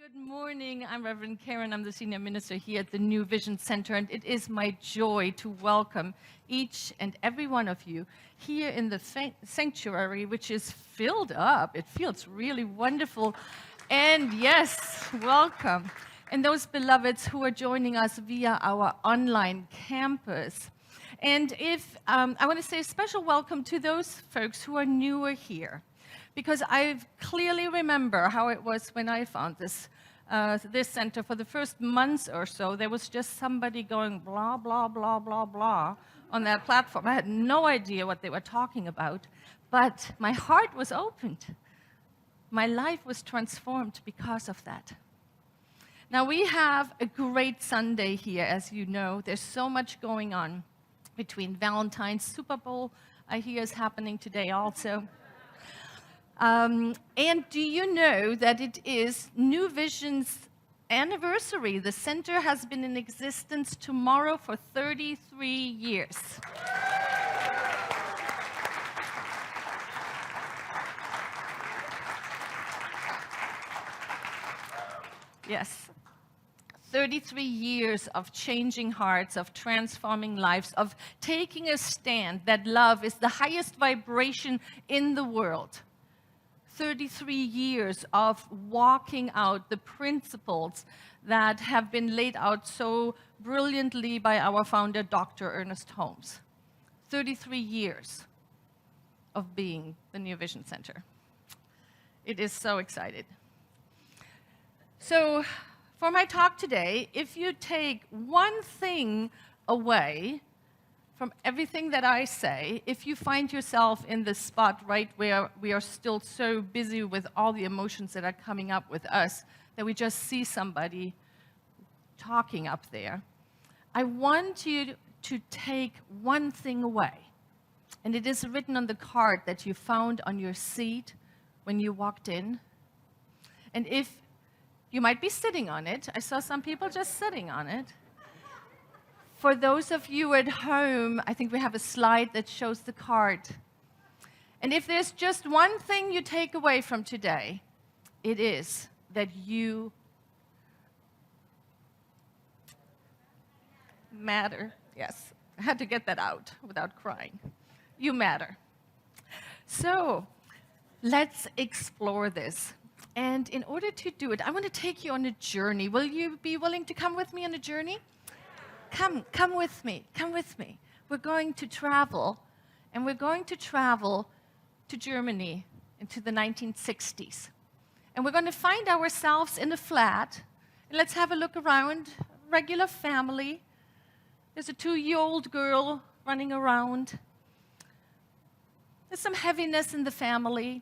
Good morning. I'm Reverend Karen. I'm the Senior Minister here at the New Vision Center, and it is my joy to welcome each and every one of you here in the sanctuary, which is filled up. It feels really wonderful. And yes, welcome. And those beloveds who are joining us via our online campus. And I want to say a special welcome to those folks who are newer here, because I clearly remember how it was when I found this center. For the first months or so, there was just somebody going blah, blah, blah, blah, blah on that platform. I had no idea what they were talking about, but my heart was opened. My life was transformed because of that. Now, we have a great Sunday here, as you know. There's so much going on between Valentine's. Super Bowl, I hear, is happening today also. And do you know that it is New Vision's anniversary? The center has been in existence tomorrow for 33 years. Yes. 33 years of changing hearts, of transforming lives, of taking a stand that love is the highest vibration in the world. 33 years of walking out the principles that have been laid out so brilliantly by our founder, Dr. Ernest Holmes. 33 years of being the New Vision Center. It is so exciting. So, for my talk today, if you take one thing away from everything that I say, if you find yourself in the spot right where we are still so busy with all the emotions that are coming up with us, that we just see somebody talking up there, I want you to take one thing away. And it is written on the card that you found on your seat when you walked in. And if you might be sitting on it, I saw some people just sitting on it. For those of you at home, I think we have a slide that shows the card. And if there's just one thing you take away from today, it is that you matter. Yes, I had to get that out without crying. You matter. So let's explore this. And in order to do it, I want to take you on a journey. Will you be willing to come with me on a journey? Come with me, come with me. We're going to travel, and we're going to travel to Germany into the 1960s. And we're going to find ourselves in a flat, and let's have a look around. Regular family. There's a 2-year-old girl running around. There's some heaviness in the family,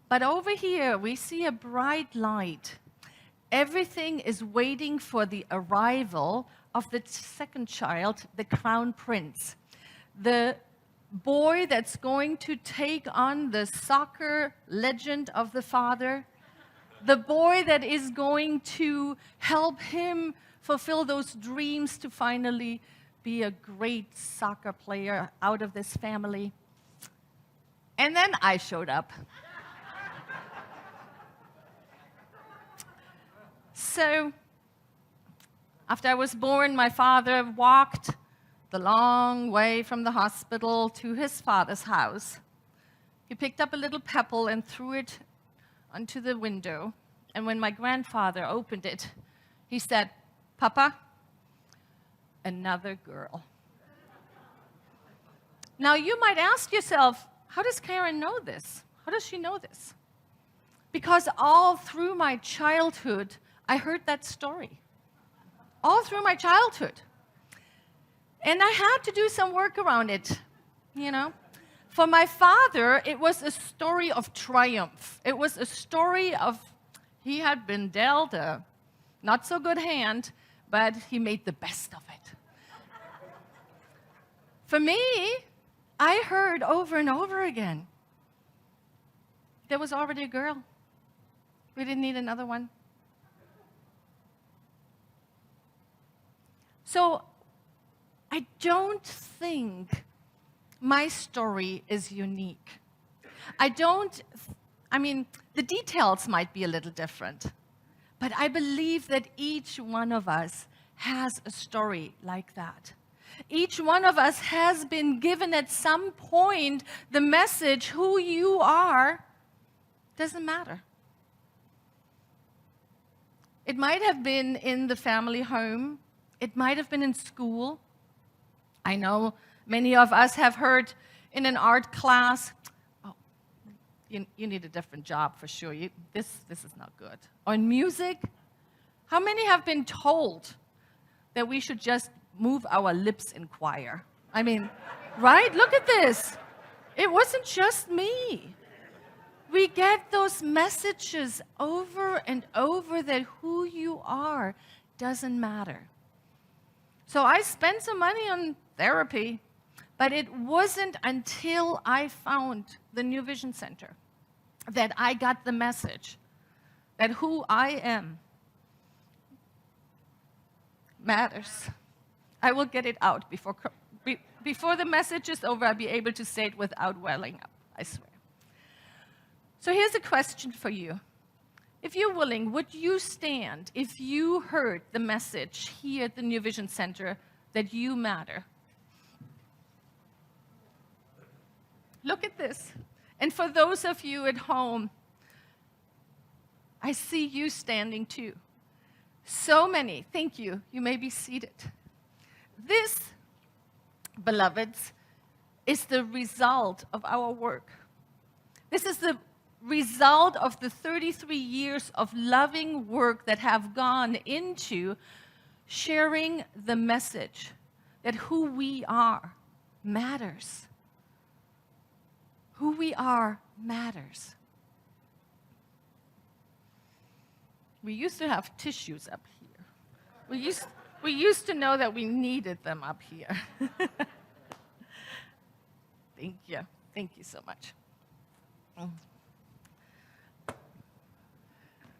but over here we see a bright light. Everything is waiting for the arrival of the second child, the crown prince, the boy that's going to take on the soccer legend of the father, the boy that is going to help him fulfill those dreams to finally be a great soccer player out of this family. And then I showed up. So, after I was born, my father walked the long way from the hospital to his father's house. He picked up a little pebble and threw it onto the window. And when my grandfather opened it, he said, "Papa, another girl." Now, you might ask yourself, how does Karen know this? How does she know this? Because all through my childhood, I heard that story. All through my childhood. And I had to do some work around it, you know. For my father, it was a story of triumph. It was a story of, he had been dealt a not so good hand, but he made the best of it. For me, I heard over and over again, there was already a girl. We didn't need another one. So I don't think my story is unique. I mean, the details might be a little different, But I believe that each one of us has a story like that. Each one of us has been given at some point the message, who you are doesn't matter. It might have been in the family home. It might have been in school. I know many of us have heard in an art class, oh, you need a different job for sure. This is not good. Or in music, how many have been told that we should just move our lips in choir? I mean, right? Look at this. It wasn't just me. We get those messages over and over that who you are doesn't matter. So I spent some money on therapy, but it wasn't until I found the New Vision Center that I got the message that who I am matters. I will get it out before the message is over. I'll be able to say it without welling up, I swear. So here's a question for you. If you're willing, would you stand if you heard the message here at the New Vision Center that you matter? Look at this. And for those of you at home, I see you standing too. So many. Thank you. You may be seated. This, beloveds, is the result of our work. This is the result of the 33 years of loving work that have gone into sharing the message that who we are matters. Who we are matters. We used to have tissues up here. We used to know that we needed them up here. Thank you. Thank you so much.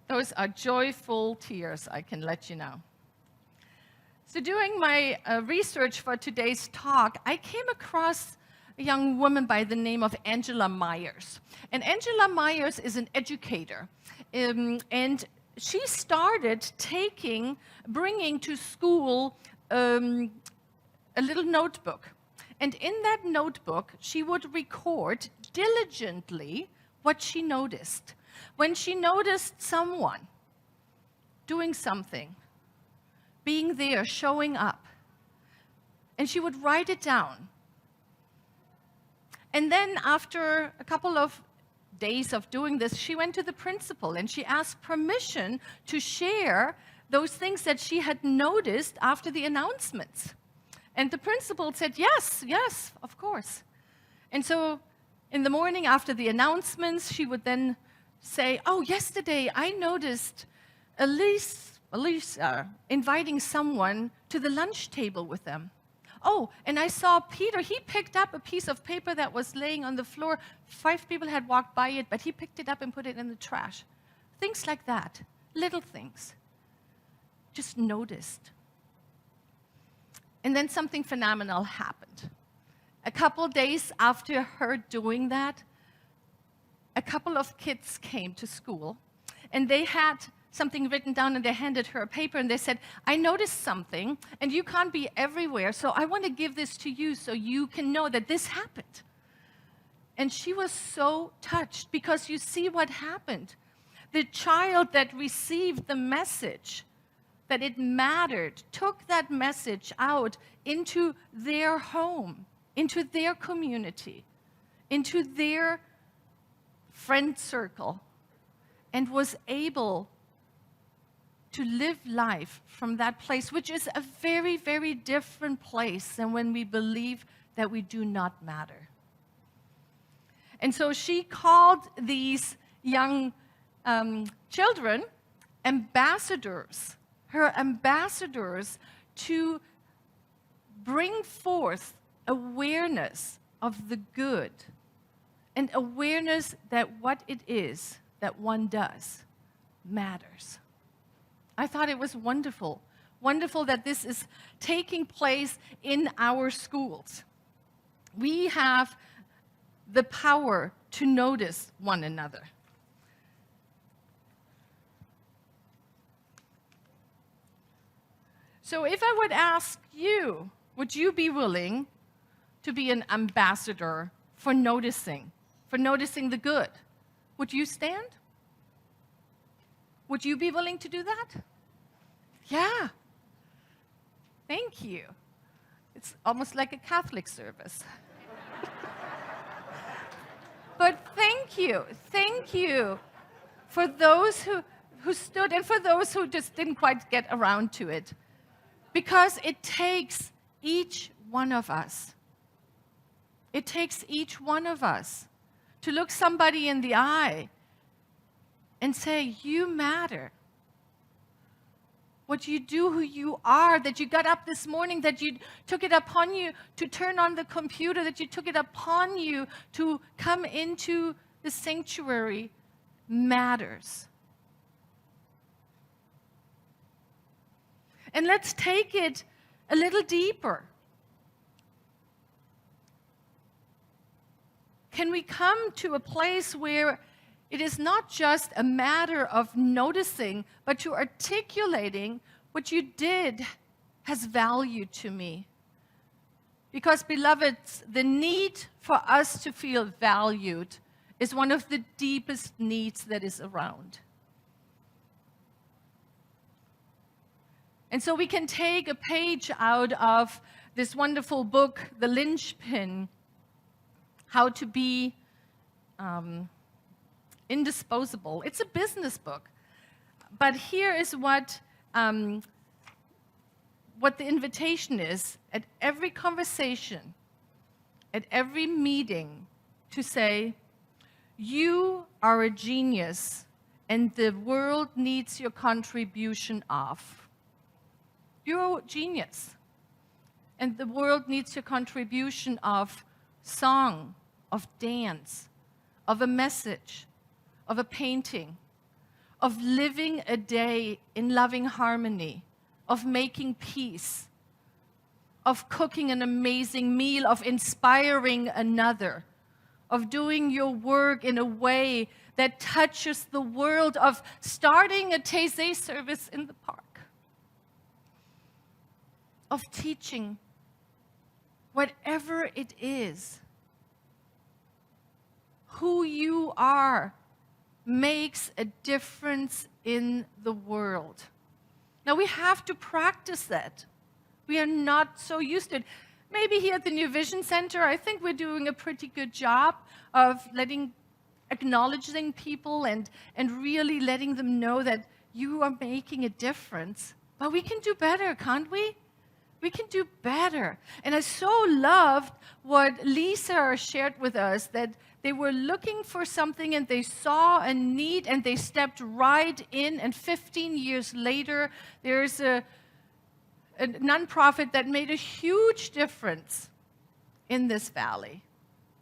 Those are joyful tears, I can let you know. So doing my research for today's talk, I came across a young woman by the name of Angela Myers. And Angela Myers is an educator. And she started bringing to school a little notebook. And in that notebook, she would record diligently what she noticed. When she noticed someone doing something, being there, showing up, and she would write it down. And then after a couple of days of doing this, she went to the principal and she asked permission to share those things that she had noticed after the announcements. And the principal said, yes, of course. And so in the morning after the announcements, she would then say, oh, yesterday I noticed Elise inviting someone to the lunch table with them. Oh, and I saw Peter, he picked up a piece of paper that was laying on the floor. 5 people had walked by it, but he picked it up and put it in the trash. Things like that, little things. Just noticed. And then something phenomenal happened. A couple days after her doing that, a couple of kids came to school, and they had something written down, and they handed her a paper, and they said, I noticed something, and you can't be everywhere, so I want to give this to you so you can know that this happened. And she was so touched, because you see what happened. The child that received the message that it mattered took that message out into their home, into their community, into their friend circle, and was able to live life from that place, which is a very, very different place than when we believe that we do not matter. And so she called these young children ambassadors, her ambassadors, to bring forth awareness of the good and awareness that what it is that one does matters. I thought it was wonderful. Wonderful that this is taking place in our schools. We have the power to notice one another. So if I would ask you, would you be willing to be an ambassador for noticing the good? Would you stand? Would you be willing to do that? Yeah. Thank you. It's almost like a Catholic service. But thank you for those who stood and for those who just didn't quite get around to it. Because it takes each one of us. It takes each one of us to look somebody in the eye and say, you matter. What you do, who you are, that you got up this morning, that you took it upon you to turn on the computer, that you took it upon you to come into the sanctuary matters. And let's take it a little deeper. Can we come to a place where it is not just a matter of noticing, but to articulating what you did has value to me? Because, beloveds, the need for us to feel valued is one of the deepest needs that is around. And so we can take a page out of this wonderful book, The Linchpin, How to Be Indisposable. It's a business book. But here is what the invitation is at every conversation, at every meeting, to say, you are a genius and the world needs your contribution of. You're a genius and the world needs your contribution of song, of dance, of a message, of a painting, of living a day in loving harmony, of making peace, of cooking an amazing meal, of inspiring another, of doing your work in a way that touches the world, of starting a Taizé service in the park, of teaching, whatever it is. Who you are makes a difference in the world. Now, we have to practice that. We are not so used to it. Maybe here at the New Vision Center, I think we're doing a pretty good job of acknowledging people and really letting them know that you are making a difference. But we can do better, can't we? We can do better. And I so loved what Lisa shared with us, that they were looking for something and they saw a need and they stepped right in. And 15 years later, there's a nonprofit that made a huge difference in this valley.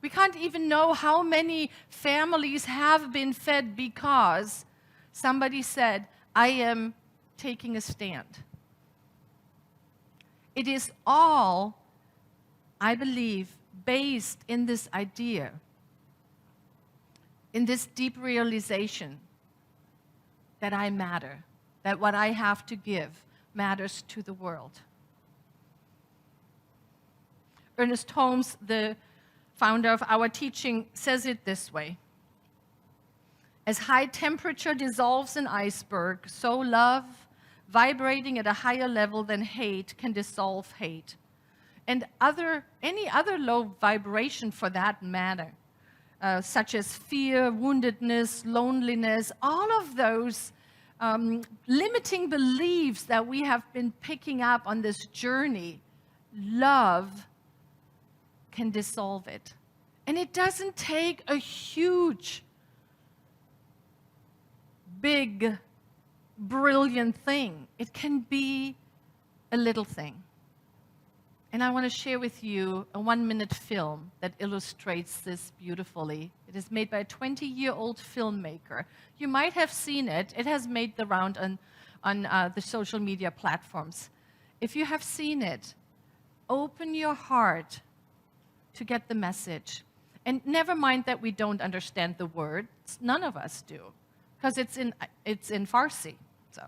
We can't even know how many families have been fed because somebody said, I am taking a stand. It is all, I believe, based in this idea, in this deep realization that I matter, that what I have to give matters to the world. Ernest Holmes, the founder of our teaching, says it this way: as high temperature dissolves an iceberg, so love, vibrating at a higher level than hate, can dissolve hate. And any other low vibration for that matter, such as fear, woundedness, loneliness, all of those limiting beliefs that we have been picking up on this journey, love can dissolve it. And it doesn't take a huge, big, brilliant thing. It can be a little thing. And I want to share with you a 1-minute film that illustrates this beautifully. It is made by a 20-year-old filmmaker. You might have seen it. It has made the round on the social media platforms. If you have seen it, open your heart to get the message. And never mind that we don't understand the words. None of us do, because it's in Farsi. So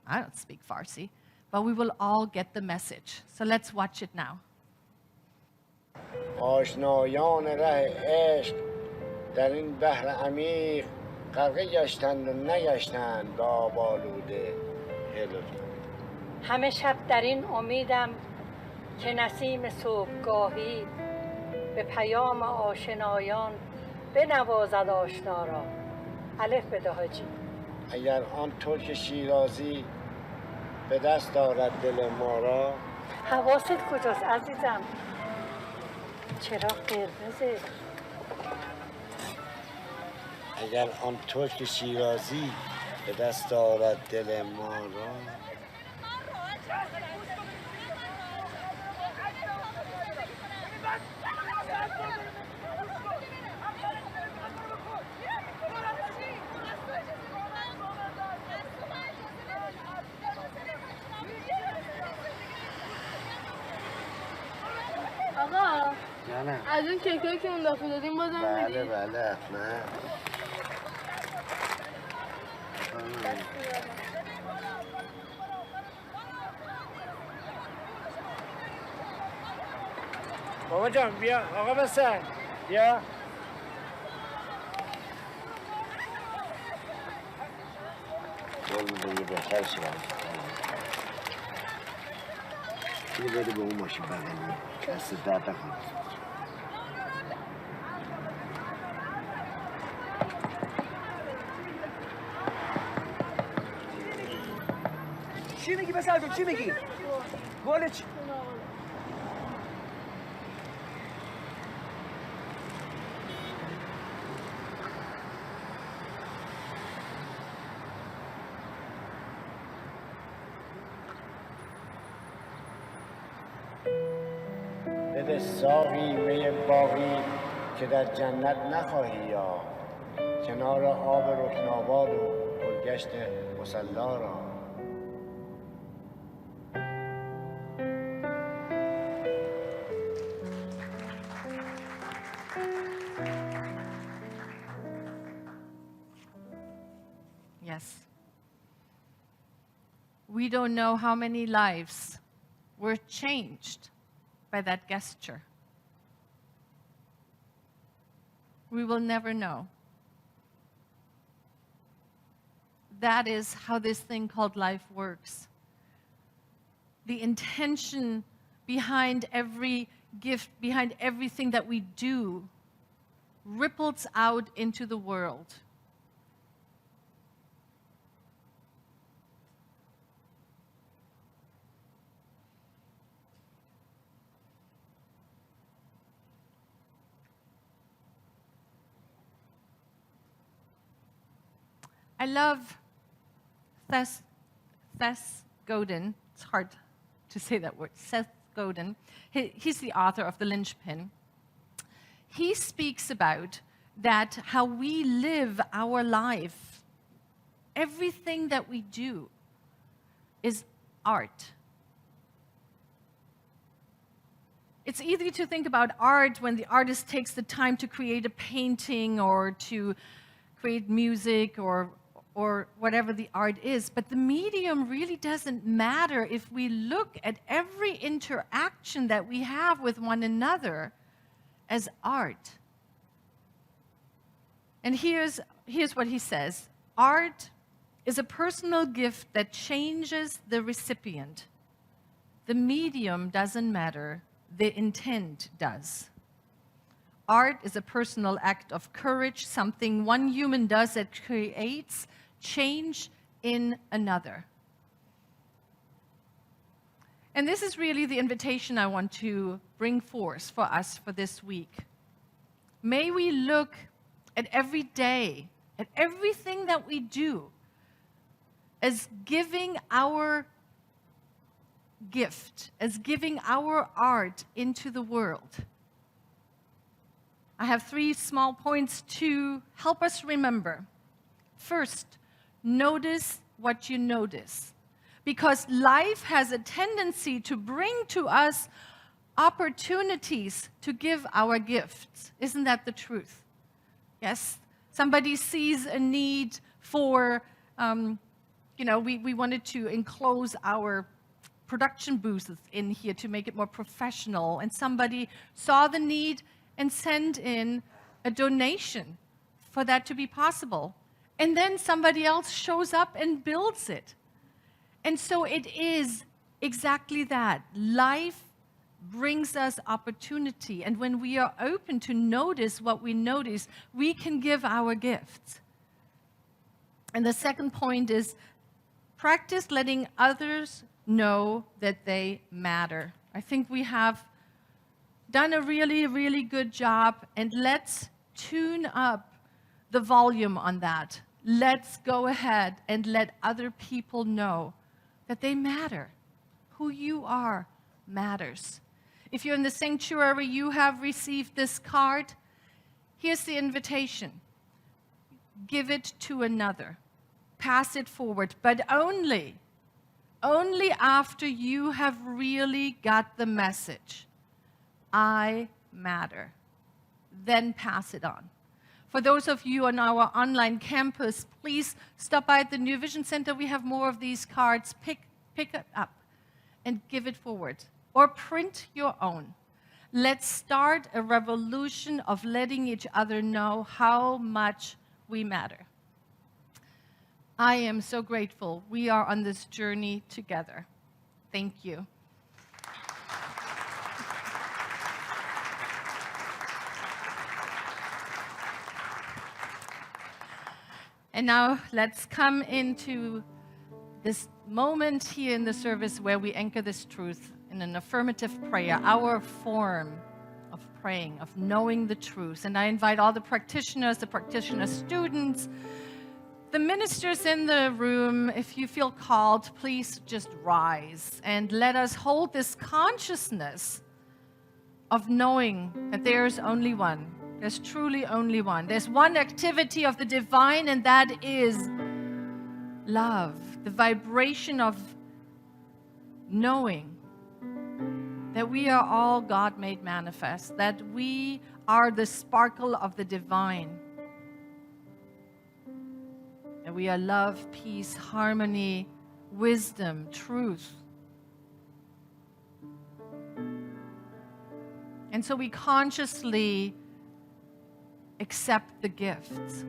I don't speak Farsi. but we will all get the message. So let's watch it now. آشنایان ره عشق در این بحر عمیق غرقه گشتند و نگشتند به آب آلوده. همه شب در این امیدم که نسیم صبحگاهی به پیام آشنایان بنوازد آشنا را. الف بده حاجی. اگر آن ترک شیرازی به دست دارد دل ما را. حواست کجاست عزیزم؟ چراغ قرمزه. اگر آن ترک شیرازی به دست دارد دل ما را. آقا نه از اون کیکایی که اون دفعه دادیم بازم میدی؟ بله حتما. بابا جان بیا. آقا بسن بیا. قول میده یه بهتر شد. اینو بده به اون ماشین بغلی. دست درد نکنه. چی میگی پسر جون؟ چی میگی؟ گل چی؟ بده ساقی می باقی که در جنت نخواهی یا کنار آب رکناباد و گلگشت مصلا را. Yes. We don't know how many lives were changed by that gesture. We will never know. That is how this thing called life works. The intention behind every gift, behind everything that we do, ripples out into the world. I love Seth Godin. It's hard to say that word. Seth Godin. He's the author of The Linchpin. He speaks about that how we live our life, everything that we do is art. It's easy to think about art when the artist takes the time to create a painting or to create music or whatever the art is. But the medium really doesn't matter if we look at every interaction that we have with one another as art. And here's what he says. Art is a personal gift that changes the recipient. The medium doesn't matter. The intent does. Art is a personal act of courage, something one human does that creates change in another. And this is really the invitation I want to bring forth for us for this week. May we look at every day, at everything that we do, as giving our gift, as giving our art into the world. I have 3 small points to help us remember. First, notice what you notice. Because life has a tendency to bring to us opportunities to give our gifts. Isn't that the truth? Yes? Somebody sees a need for, we wanted to enclose our production booths in here to make it more professional, and somebody saw the need and sent in a donation for that to be possible. And then somebody else shows up and builds it. And so it is exactly that. Life brings us opportunity, and when we are open to notice what we notice, we can give our gifts. And the second point is practice letting others know that they matter. I think we have done a really, really good job, and let's tune up the volume on that. Let's go ahead and let other people know that they matter. Who you are matters. If you're in the sanctuary, you have received this card. Here's the invitation. Give it to another. Pass it forward, but only after you have really got the message. I matter. Then pass it on. For those of you on our online campus, please stop by at the New Vision Center. We have more of these cards. Pick it up and give it forward. Or print your own. Let's start a revolution of letting each other know how much we matter. I am so grateful we are on this journey together. Thank you. And now let's come into this moment here in the service where we anchor this truth in an affirmative prayer, our form of praying, of knowing the truth. And I invite all the practitioner students, the ministers in the room, if you feel called, please just rise and let us hold this consciousness of knowing that there's only one. There's truly only one. There's one activity of the divine, and that is love, the vibration of knowing that we are all God made manifest, that we are the sparkle of the divine, that we are love, peace, harmony, wisdom, truth. And so we consciously accept the gifts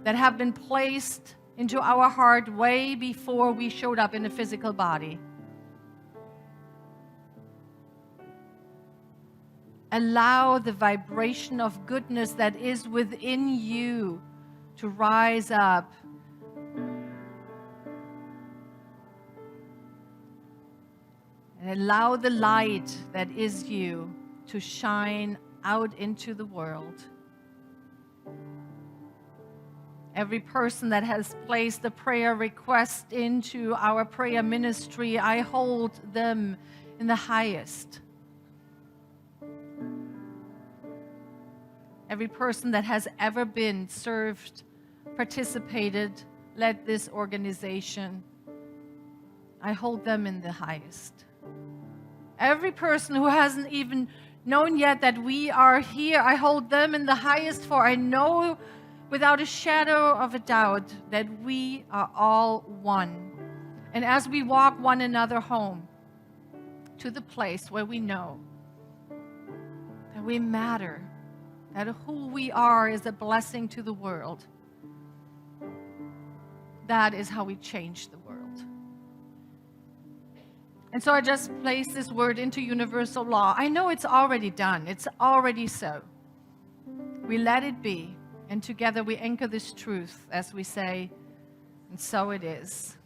that have been placed into our heart way before we showed up in a physical body. Allow the vibration of goodness that is within you to rise up. And allow the light that is you to shine out into the world. Every person that has placed a prayer request into our prayer ministry, I hold them in the highest. Every person that has ever been served, participated, led this organization, I hold them in the highest. Every person who hasn't even known yet that we are here, I hold them in the highest, for I know without a shadow of a doubt that we are all one. And as we walk one another home to the place where we know that we matter, that who we are is a blessing to the world, that is how we change the world. And so I just place this word into universal law. I know it's already done. It's already so. We let it be. And together we anchor this truth as we say, and so it is.